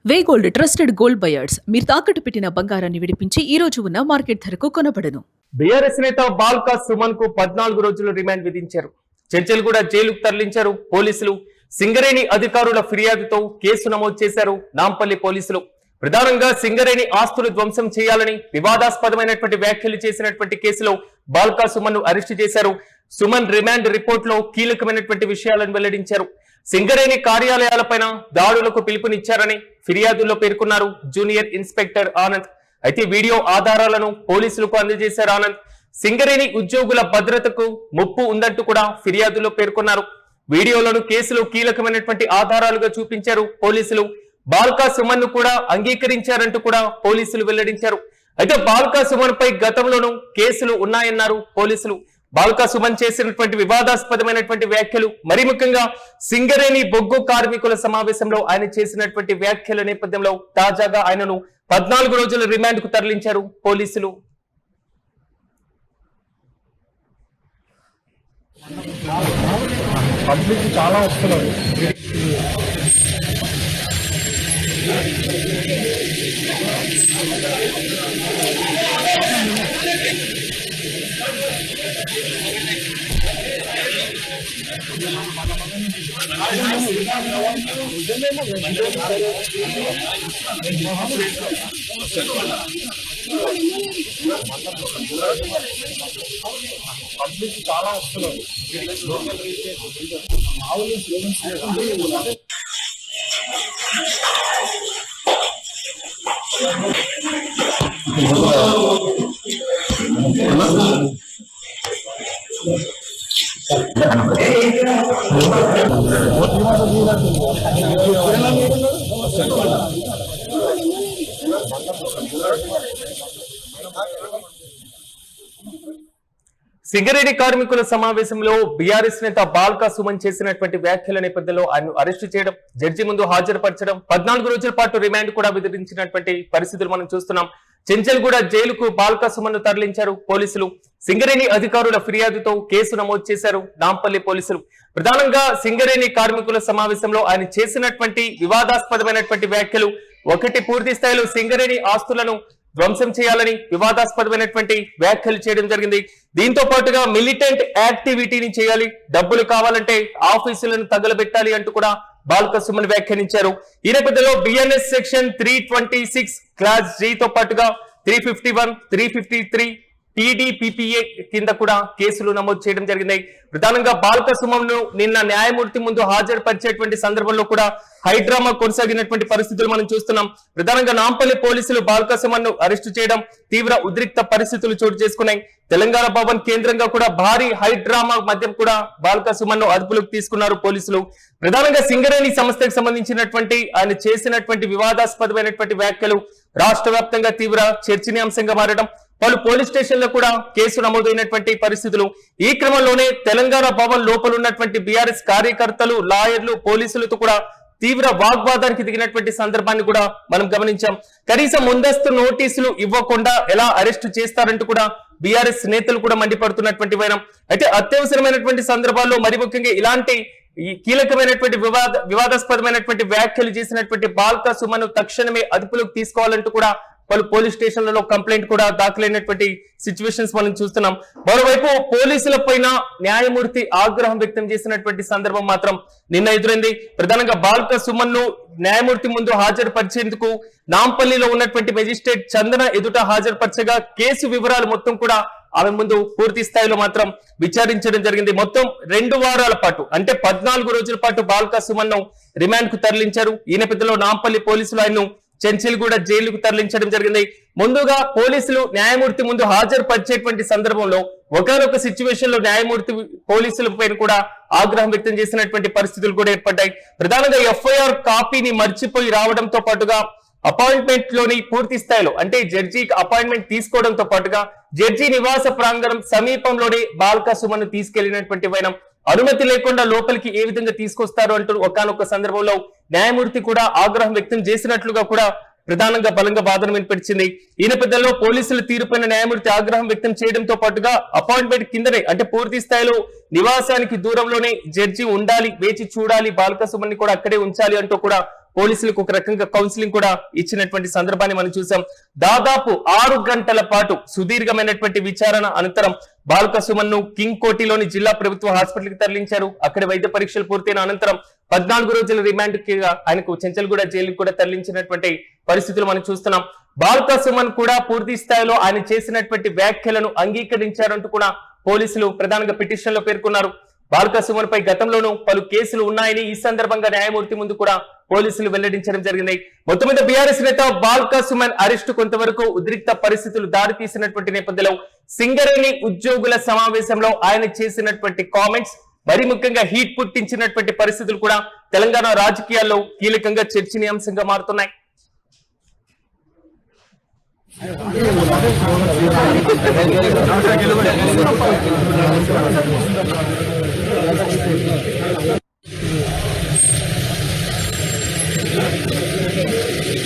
వే gold trusted gold buyers మీరు తాకట్టు పెట్టిన బంగారాన్ని విడిపించి ఈ రోజు ఉన్న మార్కెట్ ధరకు కొనబడను. బీఆర్ఎస్ నేత బాల్కా సుమన్ కు 14 రోజులు రిమాండ్ విధించారు. చెంచల్గూడ జైలుకు తరలించారు పోలీసులు. సింగరేణి అధికారుల ఫిర్యాదుతో కేసు నమోదు చేశారు నాంపల్లి పోలీసులు. ప్రధానంగా సింగరేణి ఆస్తులు ధ్వంసం చేయాలని వివాదాస్పదమైనటువంటి వ్యాఖ్యలు చేసినటువంటి కేసులో బాల్కా సుమన్ ను అరెస్టు చేశారు. సుమన్ రిమాండ్ రిపోర్ట్ లో కీలకమైనటువంటి విషయాలను వెల్లడించారు. సింగరేణి కార్యాలయాలపైన దాడులకు పిలుపునిచ్చారని ఫిర్యాదుల్లో పేర్కొన్నారు జూనియర్ ఇన్స్పెక్టర్ ఆనంద్. అయితే వీడియో ఆధారాలను పోలీసులకు అందజేశారు ఆనంద్. సింగరేణి ఉద్యోగుల భద్రతకు ముప్పు ఉందంటూ కూడా ఫిర్యాదుల్లో పేర్కొన్నారు. వీడియోలను కేసులో కీలకమైనటువంటి ఆధారాలుగా చూపించారు పోలీసులు. బాల్కా సుమన్ ను కూడా అంగీకరించారంటూ కూడా పోలీసులు వెల్లడించారు. అయితే బాల్కా సుమన్ పై గతంలోనూ కేసులు ఉన్నాయన్నారు పోలీసులు. బాల్కా సుమన్ చేసినటువంటి వివాదాస్పదమైనటువంటి వ్యాఖ్యలు, మరి ముఖ్యంగా సింగరేణి బొగ్గు కార్మికుల సమావేశంలో ఆయన చేసినటువంటి వ్యాఖ్యల నేపథ్యంలో తాజాగా ఆయనను 14 రోజుల రిమాండ్ కు తరలించారు పోలీసులు. పబ్లిక్ చాలా వస్తున్నారు. పబ్లిక్ చాలా వస్తున్నారు. సింగరేణి కార్మికుల సమావేశంలో బీఆర్ఎస్ నేత బాల్కా సుమన్ చేసినటువంటి వ్యాఖ్యల నేపథ్యంలో ఆయన అరెస్టు చేయడం, జడ్జి ముందు హాజరుపరచడం, 14 రోజుల పాటు రిమాండ్ కూడా విధించినటువంటి పరిస్థితులు మనం చూస్తున్నాం. చెంచల్గూడ జైలుకు బాల్కా సుమన్ ను తరలించారు పోలీసులు. సింగరేణి అధికారుల ఫిర్యాదుతో కేసు నమోదు చేశారు నాంపల్లి పోలీసులు. ప్రధానంగా సింగరేణి కార్మికుల సమావేశంలో ఆయన చేసినటువంటి వివాదాస్పదమైనటువంటి వ్యాఖ్యలు, ఒకటి పూర్తి స్థాయిలో సింగరేణి ఆస్తులను ధ్వంసం చేయాలని వివాదాస్పదమైనటువంటి వ్యాఖ్యలు చేయడం జరిగింది. దీంతో పాటుగా మిలిటెంట్ యాక్టివిటీని చేయాలి, డబ్బులు కావాలంటే ఆఫీసులను తగలబెట్టాలి అంటూ కూడా బాల్కా సుమన్ వ్యాఖ్యానించారు. ఈ నేపథ్యంలో బిఎన్ఎస్ సెక్షన్ 326 క్లాస్ జీ తో పాటుగా 351, 353 టీడీపీపీఏ కింద కూడా కేసులు నమోదు చేయడం జరిగింది. ప్రధానంగా బాల్కా సుమన్ ను నిన్న న్యాయమూర్తి ముందు హాజరుపరిచేటువంటి సందర్భంలో కూడా హైడ్రామా కొనసాగినటువంటి పరిస్థితులు మనం చూస్తున్నాం. ప్రధానంగా నాంపల్లి పోలీసులు బాల్కా సుమన్ ను అరెస్టు చేయడం, తీవ్ర ఉద్రిక్త పరిస్థితులు చోటు చేసుకున్నాయి. తెలంగాణ భవన్ కేంద్రంగా కూడా భారీ హైడ్రామా మధ్య కూడా బాల్కా సుమన్ ను అదుపులోకి తీసుకున్నారు పోలీసులు. ప్రధానంగా సింగరేణి సంస్థకు సంబంధించినటువంటి ఆయన చేసినటువంటి వివాదాస్పదమైనటువంటి వ్యాఖ్యలు రాష్ట్ర వ్యాప్తంగా తీవ్ర చర్చనీయాంశంగా మారడం, పలు పోలీస్ స్టేషన్లో కూడా కేసు నమోదైనటువంటి పరిస్థితులు. ఈ క్రమంలోనే తెలంగాణ భవన్ లోపల ఉన్నటువంటి బీఆర్ఎస్ కార్యకర్తలు, లాయర్లు, పోలీసులతో కూడా తీవ్ర వాగ్వాదానికి దిగినటువంటి సందర్భాన్ని కూడా మనం గమనించాం. కనీసం ముందస్తు నోటీసులు ఇవ్వకుండా ఎలా అరెస్టు చేస్తారంటూ కూడా బీఆర్ఎస్ నేతలు కూడా మండిపడుతున్నటువంటి వైనం. అయితే అత్యవసరమైనటువంటి సందర్భాల్లో మరి ముఖ్యంగా ఇలాంటి ఈ కీలకమైనటువంటి వివాదాస్పదమైనటువంటి వ్యాఖ్యలు చేసినటువంటి బాల్కా సుమన్ తక్షణమే అదుపులోకి తీసుకోవాలంటూ కూడా పలు పోలీస్ స్టేషన్లలో కంప్లైంట్ కూడా దాఖలైనటువంటి సిచ్యువేషన్స్ మనం చూస్తున్నాం. మరోవైపు పోలీసుల పైన న్యాయమూర్తి ఆగ్రహం వ్యక్తం చేసినటువంటి సందర్భం మాత్రం నిన్న ఎదురైంది. ప్రధానంగా బాల్కా సుమన్ ను న్యాయమూర్తి ముందు హాజరుపరిచేందుకు నాంపల్లిలో ఉన్నటువంటి మెజిస్ట్రేట్ చందన ఎదుట హాజరుపరచగా కేసు వివరాలు మొత్తం కూడా ఆమె ముందు పూర్తి స్థాయిలో మాత్రం విచారించడం జరిగింది. మొత్తం 2 వారాల పాటు అంటే 14 రోజుల పాటు బాల్కా సుమన్ ను రిమాండ్ కు తరలించారు. ఈ నేపథ్యంలో నాంపల్లి పోలీసులు ఆయన్ను చెంచల్గూడ జైలుకు తరలించడం జరిగింది. ముందుగా పోలీసులు న్యాయమూర్తి ముందు హాజరుపరిచేటువంటి సందర్భంలో ఒకనొక సిచ్యువేషన్ లో న్యాయమూర్తి పోలీసుల పైన కూడా ఆగ్రహం వ్యక్తం చేసినటువంటి పరిస్థితులు కూడా ఏర్పడ్డాయి. ప్రధానంగా ఎఫ్ఐఆర్ కాపీని మర్చిపోయి రావడంతో పాటుగా అపాయింట్మెంట్ లోని పూర్తి స్థాయిలో అంటే జడ్జి అపాయింట్మెంట్ తీసుకోవడంతో పాటుగా జడ్జి నివాస ప్రాంగణం సమీపంలోనే బాల్కా సుమన్ ను తీసుకెళ్లినటువంటి వైనం, అనుమతి లేకుండా లోపలికి ఏ విధంగా తీసుకొస్తారు అంటూ ఒకానొక సందర్భంలో న్యాయమూర్తి కూడా ఆగ్రహం వ్యక్తం చేసినట్లుగా కూడా ప్రధానంగా బలంగా వాదన వినిపించింది. ఈ నేపథ్యంలో పోలీసుల తీరుపైన న్యాయమూర్తి ఆగ్రహం వ్యక్తం చేయడంతో పాటుగా అపాయింట్మెంట్ కిందనే అంటే పూర్తి స్థాయిలో నివాసానికి దూరంలోనే జడ్జి ఉండాలి, వేచి చూడాలి, బాల్కా సుమన్ ని కూడా అక్కడే ఉంచాలి అంటూ కూడా పోలీసులకు ఒక రకంగా కౌన్సిలింగ్ కూడా ఇచ్చినటువంటి సందర్భాన్ని మనం చూసాం. దాదాపు 6 గంటల పాటు సుదీర్ఘమైనటువంటి విచారణ అనంతరం బాల్క సుమన్ ను కింగ్ కోటిలోని జిల్లా ప్రభుత్వ హాస్పిటల్ కి తరలించారు. అక్కడ వైద్య పరీక్షలు పూర్తయిన అనంతరం 14 రోజుల రిమాండ్ కి ఆయనకు చెంచల్గూడ జైలుకు కూడా తరలించినటువంటి పరిస్థితులు మనం చూస్తున్నాం. బాల్క సుమన్ కూడా పూర్తి స్థాయిలో ఆయన చేసినటువంటి వ్యాఖ్యలను అంగీకరించారంటూ కూడా పోలీసులు ప్రధానంగా పిటిషన్ లో పేర్కొన్నారు. బాల్క సుమన్ పై గతంలోనూ పలు కేసులు ఉన్నాయని ఈ సందర్భంగా న్యాయమూర్తి ముందు కూడా పోలీసులు వెల్లడించడం జరిగింది. మొత్తం మీద బీఆర్ఎస్ నేత బాల్క సుమన్ అరెస్టు కొంతవరకు ఉద్రిక్త పరిస్థితులు దారితీసినటువంటి నేపథ్యంలో సింగరేణి ఉద్యోగుల సమావేశంలో ఆయన చేసినటువంటి కామెంట్స్ మరి ముఖ్యంగా హీట్ పుట్టించినటువంటి పరిస్థితులు కూడా తెలంగాణ రాజకీయాల్లో కీలకంగా చర్చనీయాంశంగా మారుతున్నాయి.